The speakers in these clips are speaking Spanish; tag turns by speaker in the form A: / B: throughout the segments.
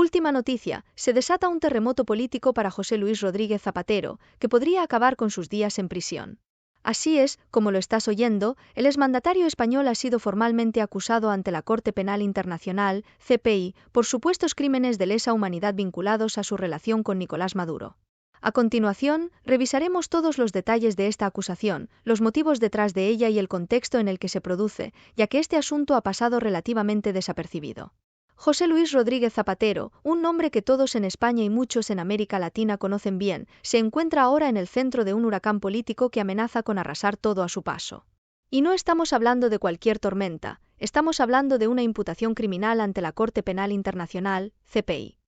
A: Última noticia, se desata un terremoto político para José Luis Rodríguez Zapatero, que podría acabar con sus días en prisión. Así es, como lo estás oyendo, el exmandatario español ha sido formalmente acusado ante la Corte Penal Internacional, CPI, por supuestos crímenes de lesa humanidad vinculados a su relación con Nicolás Maduro. A continuación, revisaremos todos los detalles de esta acusación, los motivos detrás de ella y el contexto en el que se produce, ya que este asunto ha pasado relativamente desapercibido. José Luis Rodríguez Zapatero, un nombre que todos en España y muchos en América Latina conocen bien, se encuentra ahora en el centro de un huracán político que amenaza con arrasar todo a su paso. Y no estamos hablando de cualquier tormenta, estamos hablando de una imputación criminal ante la Corte Penal Internacional, CPI.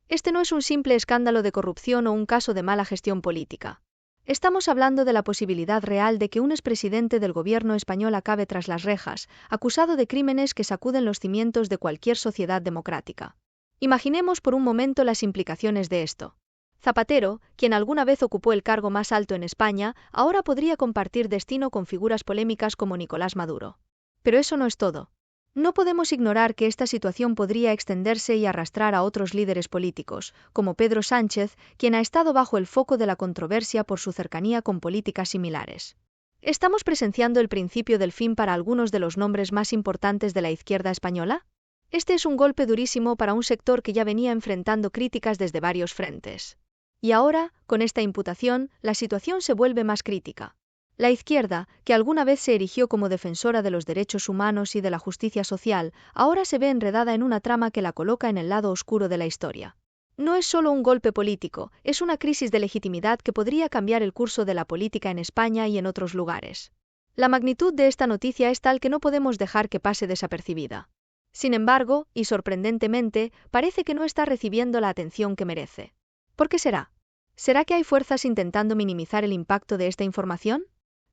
A: Este no es un simple escándalo de corrupción o un caso de mala gestión política. Estamos hablando de la posibilidad real de que un expresidente del gobierno español acabe tras las rejas, acusado de crímenes que sacuden los cimientos de cualquier sociedad democrática. Imaginemos por un momento las implicaciones de esto. Zapatero, quien alguna vez ocupó el cargo más alto en España, ahora podría compartir destino con figuras polémicas como Nicolás Maduro. Pero eso no es todo. No podemos ignorar que esta situación podría extenderse y arrastrar a otros líderes políticos, como Pedro Sánchez, quien ha estado bajo el foco de la controversia por su cercanía con políticas similares. ¿Estamos presenciando el principio del fin para algunos de los nombres más importantes de la izquierda española? Este es un golpe durísimo para un sector que ya venía enfrentando críticas desde varios frentes. Y ahora, con esta imputación, la situación se vuelve más crítica. La izquierda, que alguna vez se erigió como defensora de los derechos humanos y de la justicia social, ahora se ve enredada en una trama que la coloca en el lado oscuro de la historia. No es solo un golpe político, es una crisis de legitimidad que podría cambiar el curso de la política en España y en otros lugares. La magnitud de esta noticia es tal que no podemos dejar que pase desapercibida. Sin embargo, y sorprendentemente, parece que no está recibiendo la atención que merece. ¿Por qué será? ¿Será que hay fuerzas intentando minimizar el impacto de esta información?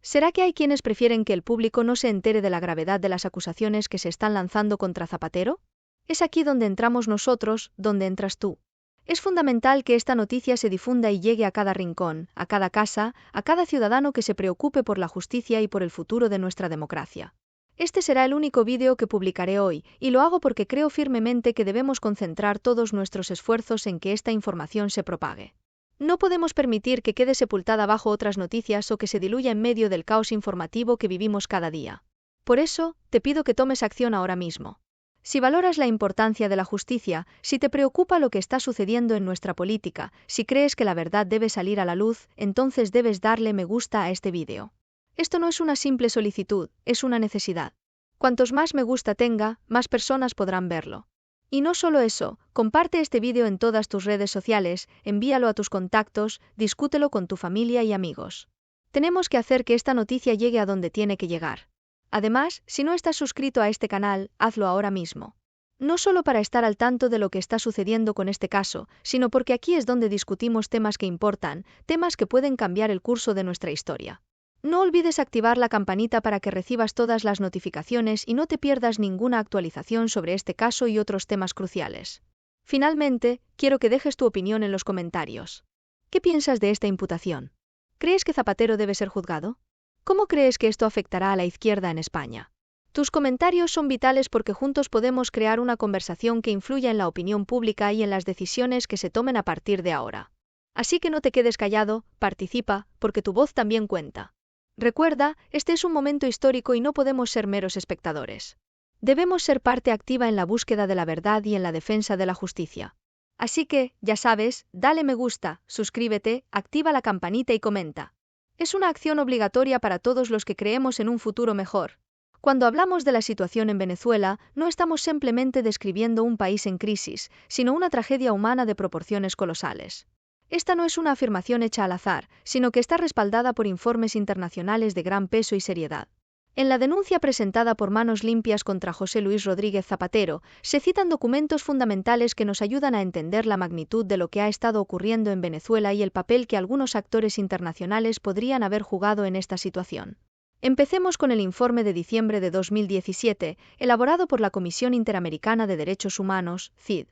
A: ¿Será que hay quienes prefieren que el público no se entere de la gravedad de las acusaciones que se están lanzando contra Zapatero? Es aquí donde entramos nosotros, donde entras tú. Es fundamental que esta noticia se difunda y llegue a cada rincón, a cada casa, a cada ciudadano que se preocupe por la justicia y por el futuro de nuestra democracia. Este será el único vídeo que publicaré hoy, y lo hago porque creo firmemente que debemos concentrar todos nuestros esfuerzos en que esta información se propague. No podemos permitir que quede sepultada bajo otras noticias o que se diluya en medio del caos informativo que vivimos cada día. Por eso, te pido que tomes acción ahora mismo. Si valoras la importancia de la justicia, si te preocupa lo que está sucediendo en nuestra política, si crees que la verdad debe salir a la luz, entonces debes darle me gusta a este vídeo. Esto no es una simple solicitud, es una necesidad. Cuantos más me gusta tenga, más personas podrán verlo. Y no solo eso, comparte este vídeo en todas tus redes sociales, envíalo a tus contactos, discútelo con tu familia y amigos. Tenemos que hacer que esta noticia llegue a donde tiene que llegar. Además, si no estás suscrito a este canal, hazlo ahora mismo. No solo para estar al tanto de lo que está sucediendo con este caso, sino porque aquí es donde discutimos temas que importan, temas que pueden cambiar el curso de nuestra historia. No olvides activar la campanita para que recibas todas las notificaciones y no te pierdas ninguna actualización sobre este caso y otros temas cruciales. Finalmente, quiero que dejes tu opinión en los comentarios. ¿Qué piensas de esta imputación? ¿Crees que Zapatero debe ser juzgado? ¿Cómo crees que esto afectará a la izquierda en España? Tus comentarios son vitales porque juntos podemos crear una conversación que influya en la opinión pública y en las decisiones que se tomen a partir de ahora. Así que no te quedes callado, participa, porque tu voz también cuenta. Recuerda, este es un momento histórico y no podemos ser meros espectadores. Debemos ser parte activa en la búsqueda de la verdad y en la defensa de la justicia. Así que, ya sabes, dale me gusta, suscríbete, activa la campanita y comenta. Es una acción obligatoria para todos los que creemos en un futuro mejor. Cuando hablamos de la situación en Venezuela, no estamos simplemente describiendo un país en crisis, sino una tragedia humana de proporciones colosales. Esta no es una afirmación hecha al azar, sino que está respaldada por informes internacionales de gran peso y seriedad. En la denuncia presentada por Manos Limpias contra José Luis Rodríguez Zapatero, se citan documentos fundamentales que nos ayudan a entender la magnitud de lo que ha estado ocurriendo en Venezuela y el papel que algunos actores internacionales podrían haber jugado en esta situación. Empecemos con el informe de diciembre de 2017, elaborado por la Comisión Interamericana de Derechos Humanos, CID.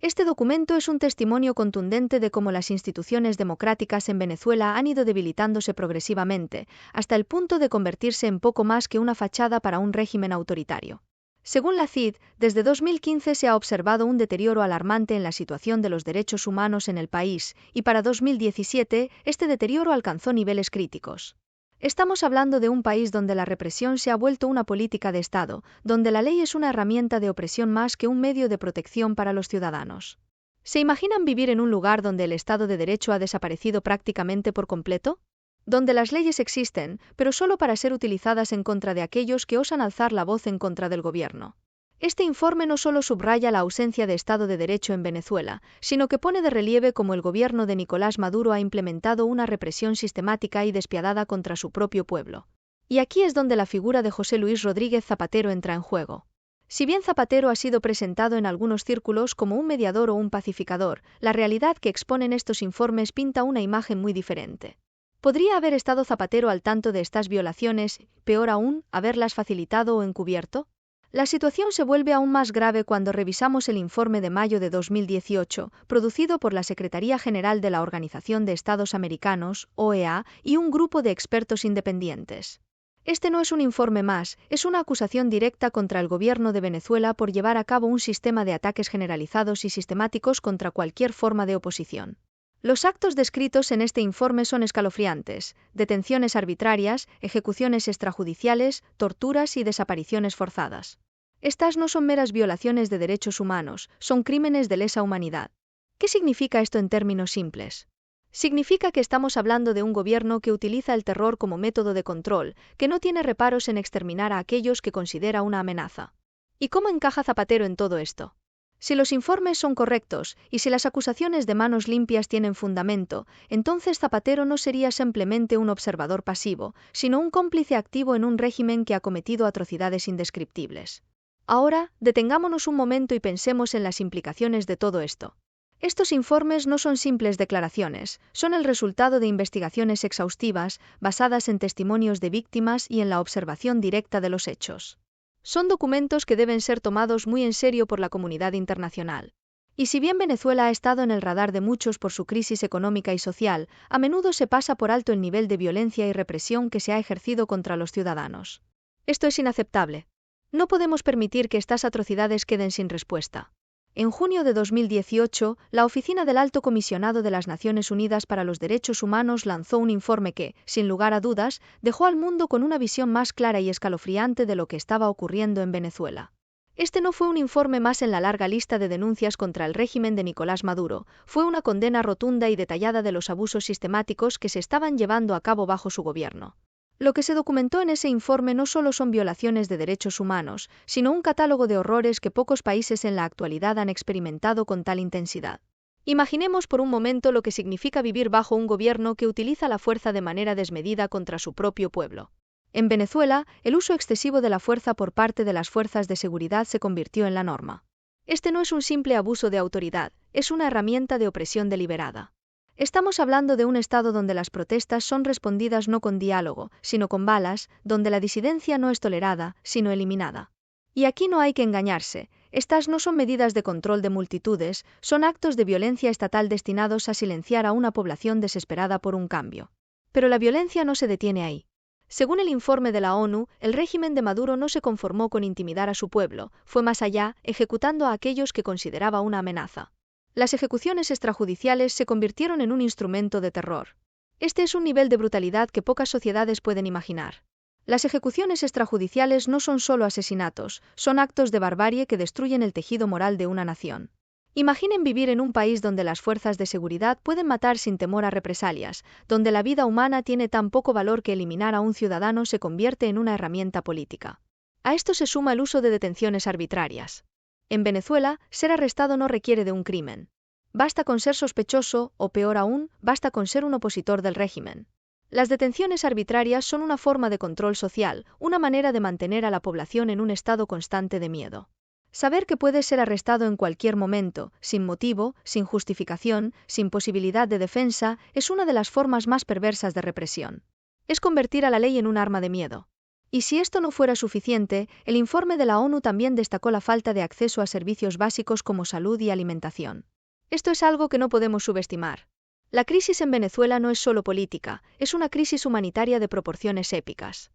A: Este documento es un testimonio contundente de cómo las instituciones democráticas en Venezuela han ido debilitándose progresivamente, hasta el punto de convertirse en poco más que una fachada para un régimen autoritario. Según la CID, desde 2015 se ha observado un deterioro alarmante en la situación de los derechos humanos en el país, y para 2017 este deterioro alcanzó niveles críticos. Estamos hablando de un país donde la represión se ha vuelto una política de Estado, donde la ley es una herramienta de opresión más que un medio de protección para los ciudadanos. ¿Se imaginan vivir en un lugar donde el Estado de Derecho ha desaparecido prácticamente por completo? Donde las leyes existen, pero solo para ser utilizadas en contra de aquellos que osan alzar la voz en contra del gobierno. Este informe no solo subraya la ausencia de Estado de Derecho en Venezuela, sino que pone de relieve cómo el gobierno de Nicolás Maduro ha implementado una represión sistemática y despiadada contra su propio pueblo. Y aquí es donde la figura de José Luis Rodríguez Zapatero entra en juego. Si bien Zapatero ha sido presentado en algunos círculos como un mediador o un pacificador, la realidad que exponen estos informes pinta una imagen muy diferente. ¿Podría haber estado Zapatero al tanto de estas violaciones, peor aún, haberlas facilitado o encubierto? La situación se vuelve aún más grave cuando revisamos el informe de mayo de 2018, producido por la Secretaría General de la Organización de Estados Americanos, OEA, y un grupo de expertos independientes. Este no es un informe más, es una acusación directa contra el gobierno de Venezuela por llevar a cabo un sistema de ataques generalizados y sistemáticos contra cualquier forma de oposición. Los actos descritos en este informe son escalofriantes: detenciones arbitrarias, ejecuciones extrajudiciales, torturas y desapariciones forzadas. Estas no son meras violaciones de derechos humanos, son crímenes de lesa humanidad. ¿Qué significa esto en términos simples? Significa que estamos hablando de un gobierno que utiliza el terror como método de control, que no tiene reparos en exterminar a aquellos que considera una amenaza. ¿Y cómo encaja Zapatero en todo esto? Si los informes son correctos, y si las acusaciones de manos limpias tienen fundamento, entonces Zapatero no sería simplemente un observador pasivo, sino un cómplice activo en un régimen que ha cometido atrocidades indescriptibles. Ahora, detengámonos un momento y pensemos en las implicaciones de todo esto. Estos informes no son simples declaraciones, son el resultado de investigaciones exhaustivas, basadas en testimonios de víctimas y en la observación directa de los hechos. Son documentos que deben ser tomados muy en serio por la comunidad internacional. Y si bien Venezuela ha estado en el radar de muchos por su crisis económica y social, a menudo se pasa por alto el nivel de violencia y represión que se ha ejercido contra los ciudadanos. Esto es inaceptable. No podemos permitir que estas atrocidades queden sin respuesta. En junio de 2018, la Oficina del Alto Comisionado de las Naciones Unidas para los Derechos Humanos lanzó un informe que, sin lugar a dudas, dejó al mundo con una visión más clara y escalofriante de lo que estaba ocurriendo en Venezuela. Este no fue un informe más en la larga lista de denuncias contra el régimen de Nicolás Maduro, fue una condena rotunda y detallada de los abusos sistemáticos que se estaban llevando a cabo bajo su gobierno. Lo que se documentó en ese informe no solo son violaciones de derechos humanos, sino un catálogo de horrores que pocos países en la actualidad han experimentado con tal intensidad. Imaginemos por un momento lo que significa vivir bajo un gobierno que utiliza la fuerza de manera desmedida contra su propio pueblo. En Venezuela, el uso excesivo de la fuerza por parte de las fuerzas de seguridad se convirtió en la norma. Este no es un simple abuso de autoridad, es una herramienta de opresión deliberada. Estamos hablando de un estado donde las protestas son respondidas no con diálogo, sino con balas, donde la disidencia no es tolerada, sino eliminada. Y aquí no hay que engañarse, estas no son medidas de control de multitudes, son actos de violencia estatal destinados a silenciar a una población desesperada por un cambio. Pero la violencia no se detiene ahí. Según el informe de la ONU, el régimen de Maduro no se conformó con intimidar a su pueblo, fue más allá, ejecutando a aquellos que consideraba una amenaza. Las ejecuciones extrajudiciales se convirtieron en un instrumento de terror. Este es un nivel de brutalidad que pocas sociedades pueden imaginar. Las ejecuciones extrajudiciales no son solo asesinatos, son actos de barbarie que destruyen el tejido moral de una nación. Imaginen vivir en un país donde las fuerzas de seguridad pueden matar sin temor a represalias, donde la vida humana tiene tan poco valor que eliminar a un ciudadano se convierte en una herramienta política. A esto se suma el uso de detenciones arbitrarias. En Venezuela, ser arrestado no requiere de un crimen. Basta con ser sospechoso, o peor aún, basta con ser un opositor del régimen. Las detenciones arbitrarias son una forma de control social, una manera de mantener a la población en un estado constante de miedo. Saber que puedes ser arrestado en cualquier momento, sin motivo, sin justificación, sin posibilidad de defensa, es una de las formas más perversas de represión. Es convertir a la ley en un arma de miedo. Y si esto no fuera suficiente, el informe de la ONU también destacó la falta de acceso a servicios básicos como salud y alimentación. Esto es algo que no podemos subestimar. La crisis en Venezuela no es solo política, es una crisis humanitaria de proporciones épicas.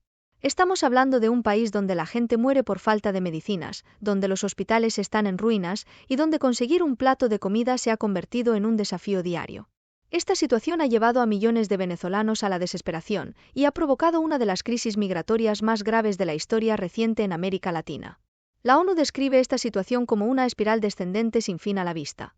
A: Estamos hablando de un país donde la gente muere por falta de medicinas, donde los hospitales están en ruinas y donde conseguir un plato de comida se ha convertido en un desafío diario. Esta situación ha llevado a millones de venezolanos a la desesperación y ha provocado una de las crisis migratorias más graves de la historia reciente en América Latina. La ONU describe esta situación como una espiral descendente sin fin a la vista.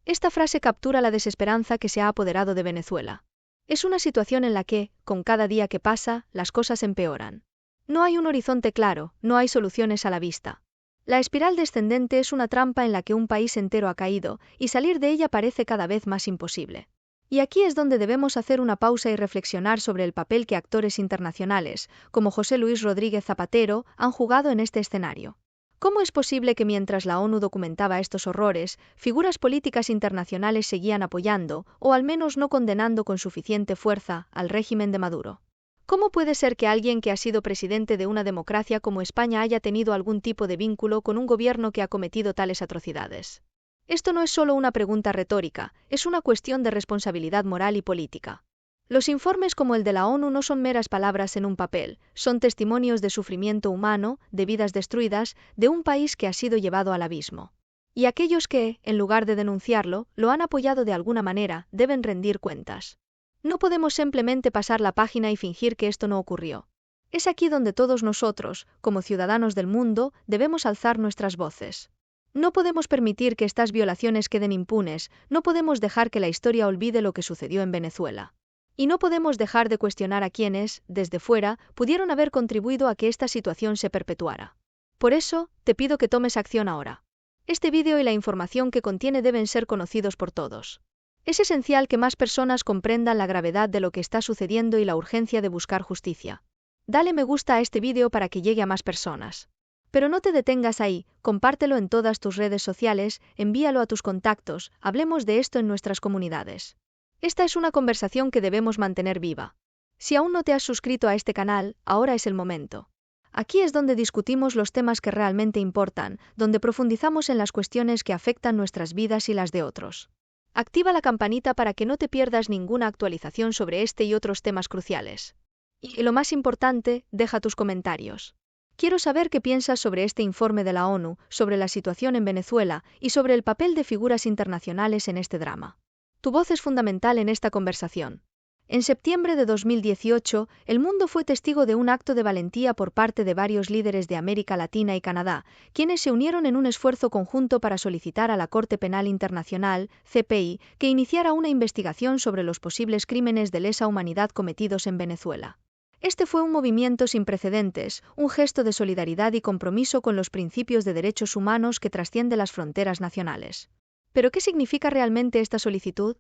A: Esta frase captura la desesperanza que se ha apoderado de Venezuela. Es una situación en la que, con cada día que pasa, las cosas empeoran. No hay un horizonte claro, no hay soluciones a la vista. La espiral descendente es una trampa en la que un país entero ha caído, y salir de ella parece cada vez más imposible. Y aquí es donde debemos hacer una pausa y reflexionar sobre el papel que actores internacionales, como José Luis Rodríguez Zapatero, han jugado en este escenario. ¿Cómo es posible que mientras la ONU documentaba estos horrores, figuras políticas internacionales seguían apoyando, o al menos no condenando con suficiente fuerza, al régimen de Maduro? ¿Cómo puede ser que alguien que ha sido presidente de una democracia como España haya tenido algún tipo de vínculo con un gobierno que ha cometido tales atrocidades? Esto no es solo una pregunta retórica, es una cuestión de responsabilidad moral y política. Los informes como el de la ONU no son meras palabras en un papel, son testimonios de sufrimiento humano, de vidas destruidas, de un país que ha sido llevado al abismo. Y aquellos que, en lugar de denunciarlo, lo han apoyado de alguna manera, deben rendir cuentas. No podemos simplemente pasar la página y fingir que esto no ocurrió. Es aquí donde todos nosotros, como ciudadanos del mundo, debemos alzar nuestras voces. No podemos permitir que estas violaciones queden impunes, no podemos dejar que la historia olvide lo que sucedió en Venezuela. Y no podemos dejar de cuestionar a quienes, desde fuera, pudieron haber contribuido a que esta situación se perpetuara. Por eso, te pido que tomes acción ahora. Este vídeo y la información que contiene deben ser conocidos por todos. Es esencial que más personas comprendan la gravedad de lo que está sucediendo y la urgencia de buscar justicia. Dale me gusta a este vídeo para que llegue a más personas. Pero no te detengas ahí, compártelo en todas tus redes sociales, envíalo a tus contactos, hablemos de esto en nuestras comunidades. Esta es una conversación que debemos mantener viva. Si aún no te has suscrito a este canal, ahora es el momento. Aquí es donde discutimos los temas que realmente importan, donde profundizamos en las cuestiones que afectan nuestras vidas y las de otros. Activa la campanita para que no te pierdas ninguna actualización sobre este y otros temas cruciales. Y lo más importante, deja tus comentarios. Quiero saber qué piensas sobre este informe de la ONU, sobre la situación en Venezuela y sobre el papel de figuras internacionales en este drama. Tu voz es fundamental en esta conversación. En septiembre de 2018, el mundo fue testigo de un acto de valentía por parte de varios líderes de América Latina y Canadá, quienes se unieron en un esfuerzo conjunto para solicitar a la Corte Penal Internacional, CPI, que iniciara una investigación sobre los posibles crímenes de lesa humanidad cometidos en Venezuela. Este fue un movimiento sin precedentes, un gesto de solidaridad y compromiso con los principios de derechos humanos que trasciende las fronteras nacionales. ¿Pero qué significa realmente esta solicitud?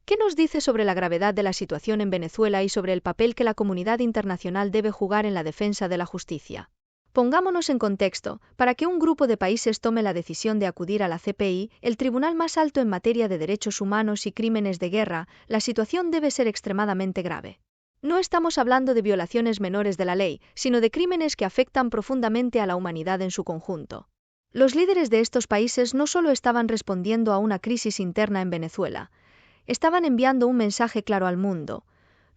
A: ¿Qué nos dice sobre la gravedad de la situación en Venezuela y sobre el papel que la comunidad internacional debe jugar en la defensa de la justicia? Pongámonos en contexto, para que un grupo de países tome la decisión de acudir a la CPI, el tribunal más alto en materia de derechos humanos y crímenes de guerra, la situación debe ser extremadamente grave. No estamos hablando de violaciones menores de la ley, sino de crímenes que afectan profundamente a la humanidad en su conjunto. Los líderes de estos países no solo estaban respondiendo a una crisis interna en Venezuela, estaban enviando un mensaje claro al mundo.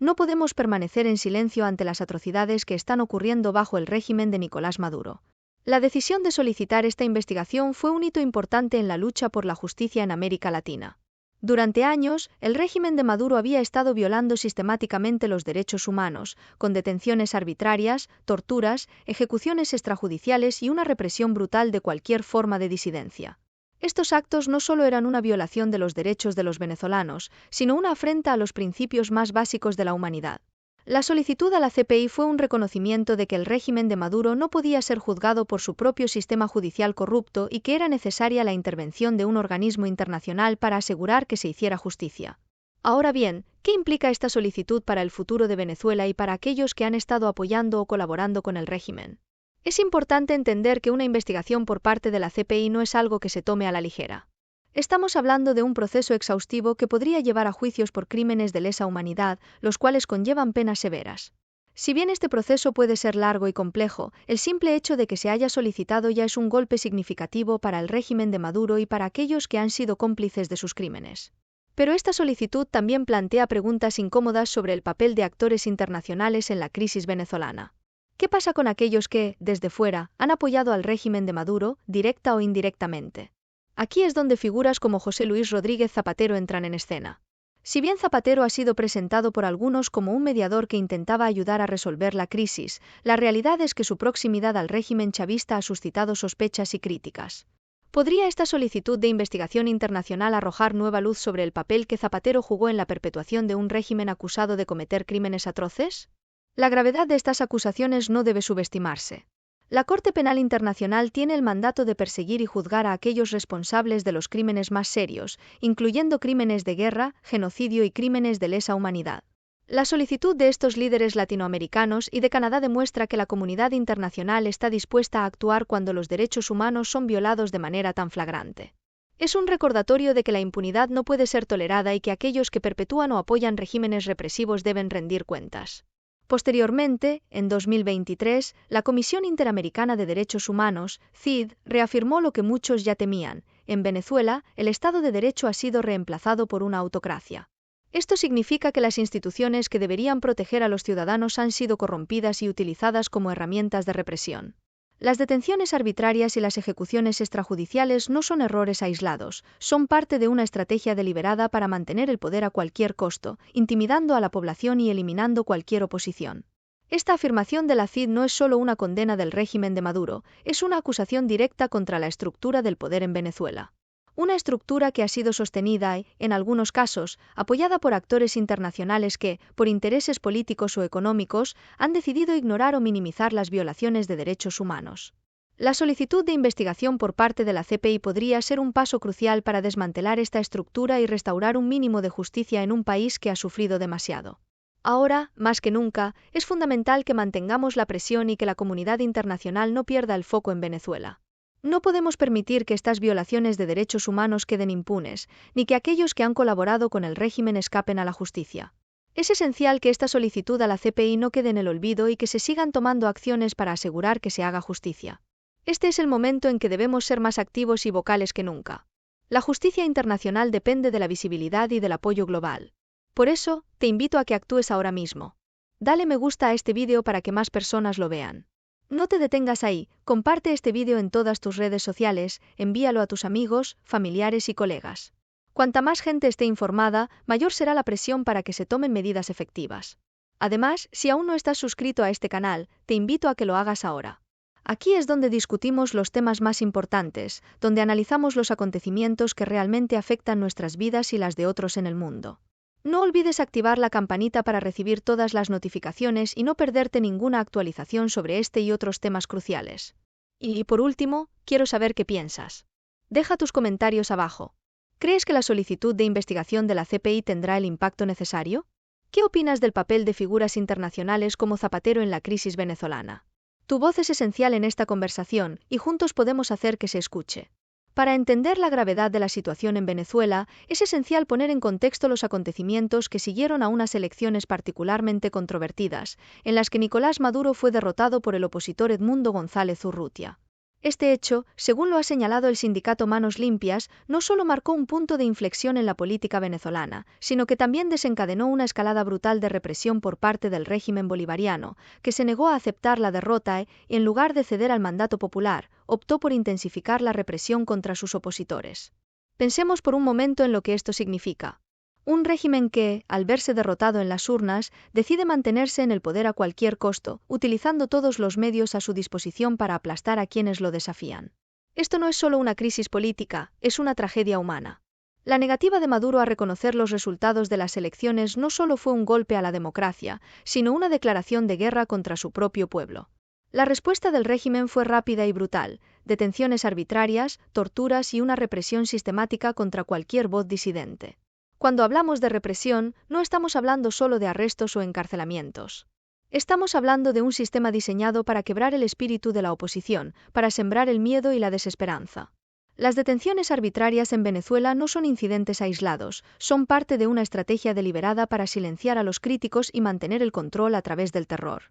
A: No podemos permanecer en silencio ante las atrocidades que están ocurriendo bajo el régimen de Nicolás Maduro. La decisión de solicitar esta investigación fue un hito importante en la lucha por la justicia en América Latina. Durante años, el régimen de Maduro había estado violando sistemáticamente los derechos humanos, con detenciones arbitrarias, torturas, ejecuciones extrajudiciales y una represión brutal de cualquier forma de disidencia. Estos actos no solo eran una violación de los derechos de los venezolanos, sino una afrenta a los principios más básicos de la humanidad. La solicitud a la CPI fue un reconocimiento de que el régimen de Maduro no podía ser juzgado por su propio sistema judicial corrupto y que era necesaria la intervención de un organismo internacional para asegurar que se hiciera justicia. Ahora bien, ¿qué implica esta solicitud para el futuro de Venezuela y para aquellos que han estado apoyando o colaborando con el régimen? Es importante entender que una investigación por parte de la CPI no es algo que se tome a la ligera. Estamos hablando de un proceso exhaustivo que podría llevar a juicios por crímenes de lesa humanidad, los cuales conllevan penas severas. Si bien este proceso puede ser largo y complejo, el simple hecho de que se haya solicitado ya es un golpe significativo para el régimen de Maduro y para aquellos que han sido cómplices de sus crímenes. Pero esta solicitud también plantea preguntas incómodas sobre el papel de actores internacionales en la crisis venezolana. ¿Qué pasa con aquellos que, desde fuera, han apoyado al régimen de Maduro, directa o indirectamente? Aquí es donde figuras como José Luis Rodríguez Zapatero entran en escena. Si bien Zapatero ha sido presentado por algunos como un mediador que intentaba ayudar a resolver la crisis, la realidad es que su proximidad al régimen chavista ha suscitado sospechas y críticas. ¿Podría esta solicitud de investigación internacional arrojar nueva luz sobre el papel que Zapatero jugó en la perpetuación de un régimen acusado de cometer crímenes atroces? La gravedad de estas acusaciones no debe subestimarse. La Corte Penal Internacional tiene el mandato de perseguir y juzgar a aquellos responsables de los crímenes más serios, incluyendo crímenes de guerra, genocidio y crímenes de lesa humanidad. La solicitud de estos líderes latinoamericanos y de Canadá demuestra que la comunidad internacional está dispuesta a actuar cuando los derechos humanos son violados de manera tan flagrante. Es un recordatorio de que la impunidad no puede ser tolerada y que aquellos que perpetúan o apoyan regímenes represivos deben rendir cuentas. Posteriormente, en 2023, la Comisión Interamericana de Derechos Humanos, CID, reafirmó lo que muchos ya temían: en Venezuela, el Estado de Derecho ha sido reemplazado por una autocracia. Esto significa que las instituciones que deberían proteger a los ciudadanos han sido corrompidas y utilizadas como herramientas de represión. Las detenciones arbitrarias y las ejecuciones extrajudiciales no son errores aislados, son parte de una estrategia deliberada para mantener el poder a cualquier costo, intimidando a la población y eliminando cualquier oposición. Esta afirmación de la CID no es solo una condena del régimen de Maduro, es una acusación directa contra la estructura del poder en Venezuela. Una estructura que ha sido sostenida y, en algunos casos, apoyada por actores internacionales que, por intereses políticos o económicos, han decidido ignorar o minimizar las violaciones de derechos humanos. La solicitud de investigación por parte de la CPI podría ser un paso crucial para desmantelar esta estructura y restaurar un mínimo de justicia en un país que ha sufrido demasiado. Ahora, más que nunca, es fundamental que mantengamos la presión y que la comunidad internacional no pierda el foco en Venezuela. No podemos permitir que estas violaciones de derechos humanos queden impunes, ni que aquellos que han colaborado con el régimen escapen a la justicia. Es esencial que esta solicitud a la CPI no quede en el olvido y que se sigan tomando acciones para asegurar que se haga justicia. Este es el momento en que debemos ser más activos y vocales que nunca. La justicia internacional depende de la visibilidad y del apoyo global. Por eso, te invito a que actúes ahora mismo. Dale me gusta a este vídeo para que más personas lo vean. No te detengas ahí, comparte este vídeo en todas tus redes sociales, envíalo a tus amigos, familiares y colegas. Cuanta más gente esté informada, mayor será la presión para que se tomen medidas efectivas. Además, si aún no estás suscrito a este canal, te invito a que lo hagas ahora. Aquí es donde discutimos los temas más importantes, donde analizamos los acontecimientos que realmente afectan nuestras vidas y las de otros en el mundo. No olvides activar la campanita para recibir todas las notificaciones y no perderte ninguna actualización sobre este y otros temas cruciales. Y por último, quiero saber qué piensas. Deja tus comentarios abajo. ¿Crees que la solicitud de investigación de la CPI tendrá el impacto necesario? ¿Qué opinas del papel de figuras internacionales como Zapatero en la crisis venezolana? Tu voz es esencial en esta conversación y juntos podemos hacer que se escuche. Para entender la gravedad de la situación en Venezuela, es esencial poner en contexto los acontecimientos que siguieron a unas elecciones particularmente controvertidas, en las que Nicolás Maduro fue derrotado por el opositor Edmundo González Urrutia. Este hecho, según lo ha señalado el sindicato Manos Limpias, no solo marcó un punto de inflexión en la política venezolana, sino que también desencadenó una escalada brutal de represión por parte del régimen bolivariano, que se negó a aceptar la derrota y, en lugar de ceder al mandato popular, optó por intensificar la represión contra sus opositores. Pensemos por un momento en lo que esto significa. Un régimen que, al verse derrotado en las urnas, decide mantenerse en el poder a cualquier costo, utilizando todos los medios a su disposición para aplastar a quienes lo desafían. Esto no es solo una crisis política, es una tragedia humana. La negativa de Maduro a reconocer los resultados de las elecciones no solo fue un golpe a la democracia, sino una declaración de guerra contra su propio pueblo. La respuesta del régimen fue rápida y brutal: detenciones arbitrarias, torturas y una represión sistemática contra cualquier voz disidente. Cuando hablamos de represión, no estamos hablando solo de arrestos o encarcelamientos. Estamos hablando de un sistema diseñado para quebrar el espíritu de la oposición, para sembrar el miedo y la desesperanza. Las detenciones arbitrarias en Venezuela no son incidentes aislados, son parte de una estrategia deliberada para silenciar a los críticos y mantener el control a través del terror.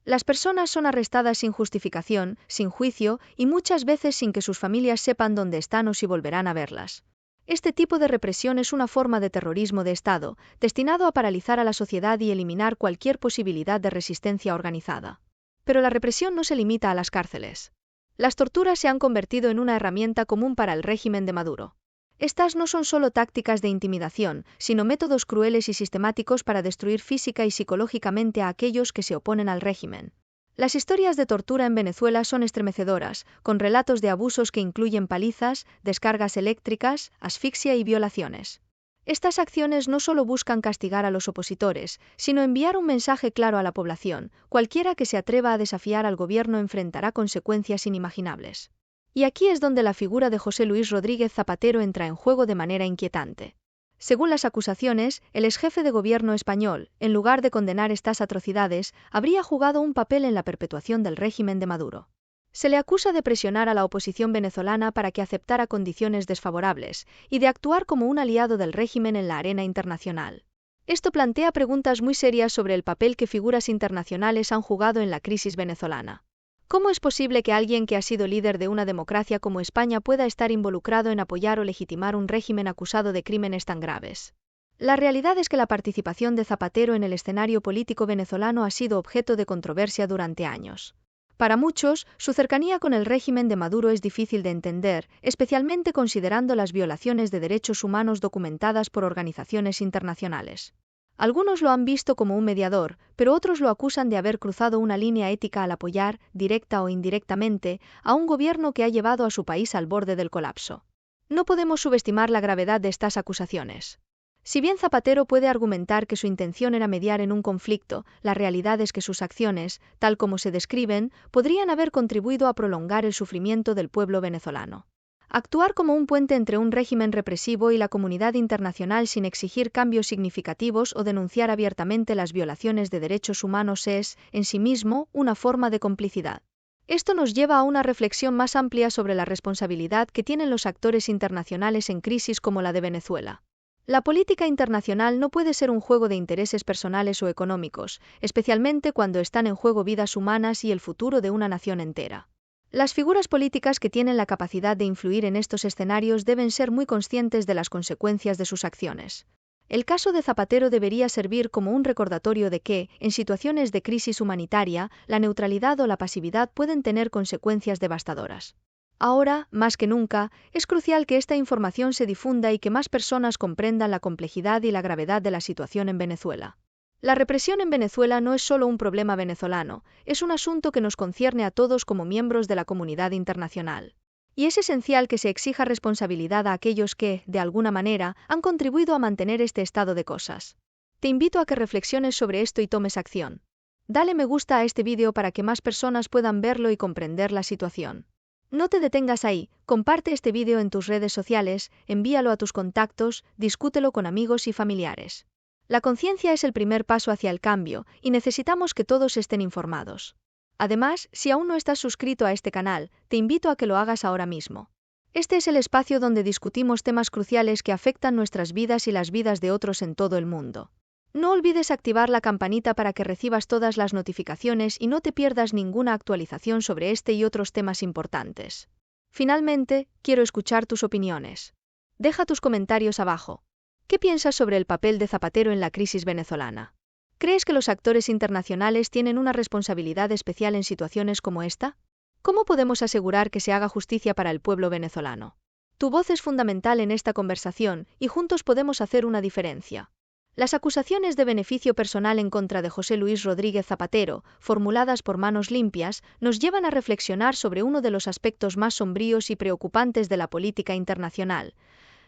A: Las personas son arrestadas sin justificación, sin juicio y muchas veces sin que sus familias sepan dónde están o si volverán a verlas. Este tipo de represión es una forma de terrorismo de Estado, destinado a paralizar a la sociedad y eliminar cualquier posibilidad de resistencia organizada. Pero la represión no se limita a las cárceles. Las torturas se han convertido en una herramienta común para el régimen de Maduro. Estas no son solo tácticas de intimidación, sino métodos crueles y sistemáticos para destruir física y psicológicamente a aquellos que se oponen al régimen. Las historias de tortura en Venezuela son estremecedoras, con relatos de abusos que incluyen palizas, descargas eléctricas, asfixia y violaciones. Estas acciones no solo buscan castigar a los opositores, sino enviar un mensaje claro a la población: cualquiera que se atreva a desafiar al gobierno enfrentará consecuencias inimaginables. Y aquí es donde la figura de José Luis Rodríguez Zapatero entra en juego de manera inquietante. Según las acusaciones, el exjefe de gobierno español, en lugar de condenar estas atrocidades, habría jugado un papel en la perpetuación del régimen de Maduro. Se le acusa de presionar a la oposición venezolana para que aceptara condiciones desfavorables y de actuar como un aliado del régimen en la arena internacional. Esto plantea preguntas muy serias sobre el papel que figuras internacionales han jugado en la crisis venezolana. ¿Cómo es posible que alguien que ha sido líder de una democracia como España pueda estar involucrado en apoyar o legitimar un régimen acusado de crímenes tan graves? La realidad es que la participación de Zapatero en el escenario político venezolano ha sido objeto de controversia durante años. Para muchos, su cercanía con el régimen de Maduro es difícil de entender, especialmente considerando las violaciones de derechos humanos documentadas por organizaciones internacionales. Algunos lo han visto como un mediador, pero otros lo acusan de haber cruzado una línea ética al apoyar, directa o indirectamente, a un gobierno que ha llevado a su país al borde del colapso. No podemos subestimar la gravedad de estas acusaciones. Si bien Zapatero puede argumentar que su intención era mediar en un conflicto, la realidad es que sus acciones, tal como se describen, podrían haber contribuido a prolongar el sufrimiento del pueblo venezolano. Actuar como un puente entre un régimen represivo y la comunidad internacional sin exigir cambios significativos o denunciar abiertamente las violaciones de derechos humanos es, en sí mismo, una forma de complicidad. Esto nos lleva a una reflexión más amplia sobre la responsabilidad que tienen los actores internacionales en crisis como la de Venezuela. La política internacional no puede ser un juego de intereses personales o económicos, especialmente cuando están en juego vidas humanas y el futuro de una nación entera. Las figuras políticas que tienen la capacidad de influir en estos escenarios deben ser muy conscientes de las consecuencias de sus acciones. El caso de Zapatero debería servir como un recordatorio de que, en situaciones de crisis humanitaria, la neutralidad o la pasividad pueden tener consecuencias devastadoras. Ahora, más que nunca, es crucial que esta información se difunda y que más personas comprendan la complejidad y la gravedad de la situación en Venezuela. La represión en Venezuela no es solo un problema venezolano, es un asunto que nos concierne a todos como miembros de la comunidad internacional. Y es esencial que se exija responsabilidad a aquellos que, de alguna manera, han contribuido a mantener este estado de cosas. Te invito a que reflexiones sobre esto y tomes acción. Dale me gusta a este vídeo para que más personas puedan verlo y comprender la situación. No te detengas ahí, comparte este vídeo en tus redes sociales, envíalo a tus contactos, discútelo con amigos y familiares. La conciencia es el primer paso hacia el cambio, y necesitamos que todos estén informados. Además, si aún no estás suscrito a este canal, te invito a que lo hagas ahora mismo. Este es el espacio donde discutimos temas cruciales que afectan nuestras vidas y las vidas de otros en todo el mundo. No olvides activar la campanita para que recibas todas las notificaciones y no te pierdas ninguna actualización sobre este y otros temas importantes. Finalmente, quiero escuchar tus opiniones. Deja tus comentarios abajo. ¿Qué piensas sobre el papel de Zapatero en la crisis venezolana? ¿Crees que los actores internacionales tienen una responsabilidad especial en situaciones como esta? ¿Cómo podemos asegurar que se haga justicia para el pueblo venezolano? Tu voz es fundamental en esta conversación y juntos podemos hacer una diferencia. Las acusaciones de beneficio personal en contra de José Luis Rodríguez Zapatero, formuladas por Manos Limpias, nos llevan a reflexionar sobre uno de los aspectos más sombríos y preocupantes de la política internacional: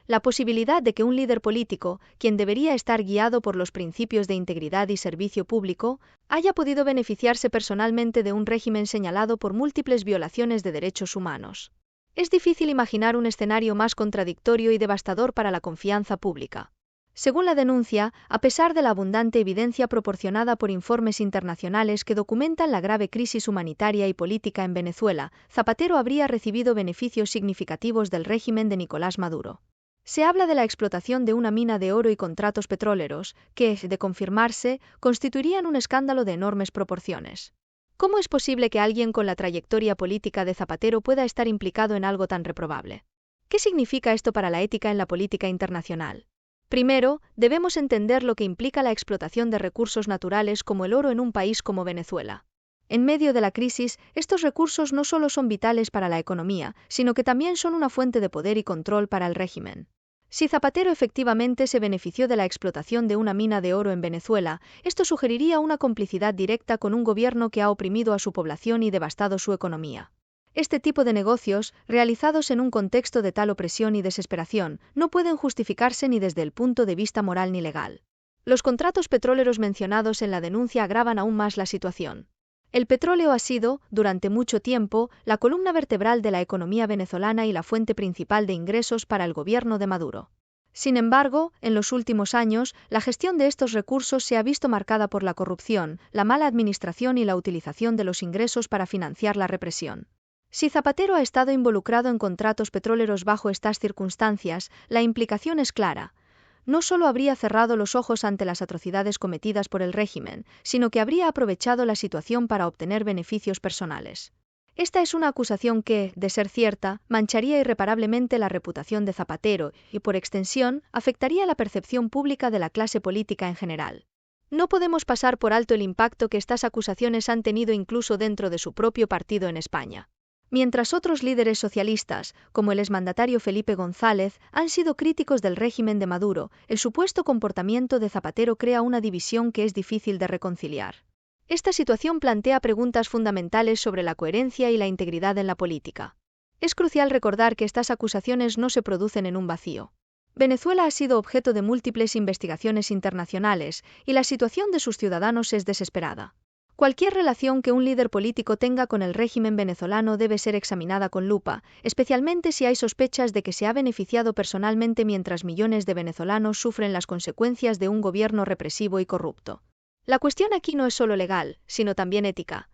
A: la posibilidad de que un líder político, quien debería estar guiado por los principios de integridad y servicio público, haya podido beneficiarse personalmente de un régimen señalado por múltiples violaciones de derechos humanos. Es difícil imaginar un escenario más contradictorio y devastador para la confianza pública. Según la denuncia, a pesar de la abundante evidencia proporcionada por informes internacionales que documentan la grave crisis humanitaria y política en Venezuela, Zapatero habría recibido beneficios significativos del régimen de Nicolás Maduro. Se habla de la explotación de una mina de oro y contratos petroleros, que, de confirmarse, constituirían un escándalo de enormes proporciones. ¿Cómo es posible que alguien con la trayectoria política de Zapatero pueda estar implicado en algo tan reprobable? ¿Qué significa esto para la ética en la política internacional? Primero, debemos entender lo que implica la explotación de recursos naturales como el oro en un país como Venezuela. En medio de la crisis, estos recursos no solo son vitales para la economía, sino que también son una fuente de poder y control para el régimen. Si Zapatero efectivamente se benefició de la explotación de una mina de oro en Venezuela, esto sugeriría una complicidad directa con un gobierno que ha oprimido a su población y devastado su economía. Este tipo de negocios, realizados en un contexto de tal opresión y desesperación, no pueden justificarse ni desde el punto de vista moral ni legal. Los contratos petroleros mencionados en la denuncia agravan aún más la situación. El petróleo ha sido, durante mucho tiempo, la columna vertebral de la economía venezolana y la fuente principal de ingresos para el gobierno de Maduro. Sin embargo, en los últimos años, la gestión de estos recursos se ha visto marcada por la corrupción, la mala administración y la utilización de los ingresos para financiar la represión. Si Zapatero ha estado involucrado en contratos petroleros bajo estas circunstancias, la implicación es clara. No solo habría cerrado los ojos ante las atrocidades cometidas por el régimen, sino que habría aprovechado la situación para obtener beneficios personales. Esta es una acusación que, de ser cierta, mancharía irreparablemente la reputación de Zapatero y, por extensión, afectaría la percepción pública de la clase política en general. No podemos pasar por alto el impacto que estas acusaciones han tenido incluso dentro de su propio partido en España. Mientras otros líderes socialistas, como el exmandatario Felipe González, han sido críticos del régimen de Maduro, el supuesto comportamiento de Zapatero crea una división que es difícil de reconciliar. Esta situación plantea preguntas fundamentales sobre la coherencia y la integridad en la política. Es crucial recordar que estas acusaciones no se producen en un vacío. Venezuela ha sido objeto de múltiples investigaciones internacionales, y la situación de sus ciudadanos es desesperada. Cualquier relación que un líder político tenga con el régimen venezolano debe ser examinada con lupa, especialmente si hay sospechas de que se ha beneficiado personalmente mientras millones de venezolanos sufren las consecuencias de un gobierno represivo y corrupto. La cuestión aquí no es solo legal, sino también ética.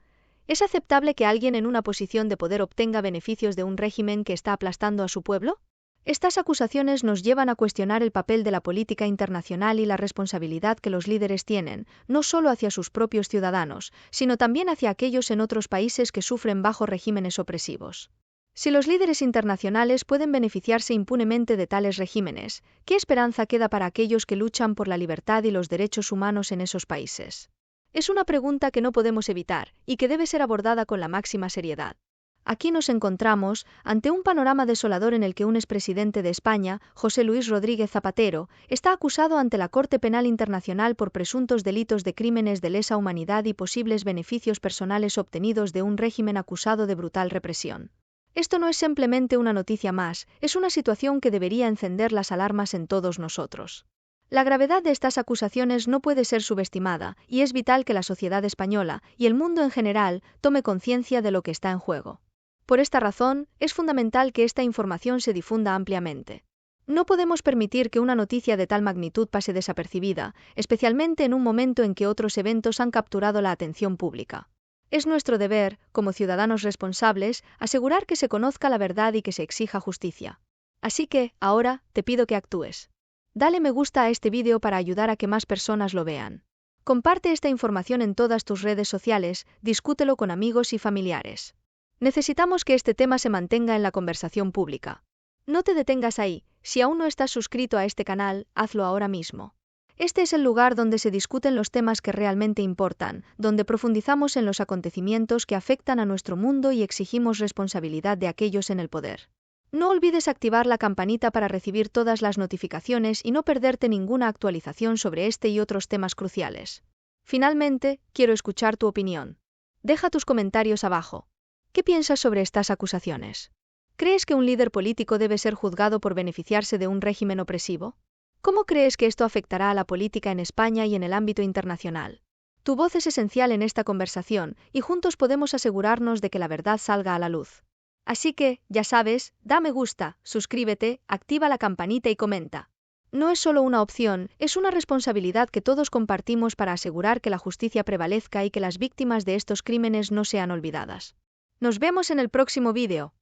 A: ¿Es aceptable que alguien en una posición de poder obtenga beneficios de un régimen que está aplastando a su pueblo? Estas acusaciones nos llevan a cuestionar el papel de la política internacional y la responsabilidad que los líderes tienen, no solo hacia sus propios ciudadanos, sino también hacia aquellos en otros países que sufren bajo regímenes opresivos. Si los líderes internacionales pueden beneficiarse impunemente de tales regímenes, ¿qué esperanza queda para aquellos que luchan por la libertad y los derechos humanos en esos países? Es una pregunta que no podemos evitar y que debe ser abordada con la máxima seriedad. Aquí nos encontramos ante un panorama desolador en el que un expresidente de España, José Luis Rodríguez Zapatero, está acusado ante la Corte Penal Internacional por presuntos delitos de crímenes de lesa humanidad y posibles beneficios personales obtenidos de un régimen acusado de brutal represión. Esto no es simplemente una noticia más, es una situación que debería encender las alarmas en todos nosotros. La gravedad de estas acusaciones no puede ser subestimada, y es vital que la sociedad española, y el mundo en general, tome conciencia de lo que está en juego. Por esta razón, es fundamental que esta información se difunda ampliamente. No podemos permitir que una noticia de tal magnitud pase desapercibida, especialmente en un momento en que otros eventos han capturado la atención pública. Es nuestro deber, como ciudadanos responsables, asegurar que se conozca la verdad y que se exija justicia. Así que, ahora, te pido que actúes. Dale me gusta a este vídeo para ayudar a que más personas lo vean. Comparte esta información en todas tus redes sociales, discútelo con amigos y familiares. Necesitamos que este tema se mantenga en la conversación pública. No te detengas ahí, si aún no estás suscrito a este canal, hazlo ahora mismo. Este es el lugar donde se discuten los temas que realmente importan, donde profundizamos en los acontecimientos que afectan a nuestro mundo y exigimos responsabilidad de aquellos en el poder. No olvides activar la campanita para recibir todas las notificaciones y no perderte ninguna actualización sobre este y otros temas cruciales. Finalmente, quiero escuchar tu opinión. Deja tus comentarios abajo. ¿Qué piensas sobre estas acusaciones? ¿Crees que un líder político debe ser juzgado por beneficiarse de un régimen opresivo? ¿Cómo crees que esto afectará a la política en España y en el ámbito internacional? Tu voz es esencial en esta conversación y juntos podemos asegurarnos de que la verdad salga a la luz. Así que, ya sabes, da me gusta, suscríbete, activa la campanita y comenta. No es solo una opción, es una responsabilidad que todos compartimos para asegurar que la justicia prevalezca y que las víctimas de estos crímenes no sean olvidadas. Nos vemos en el próximo vídeo.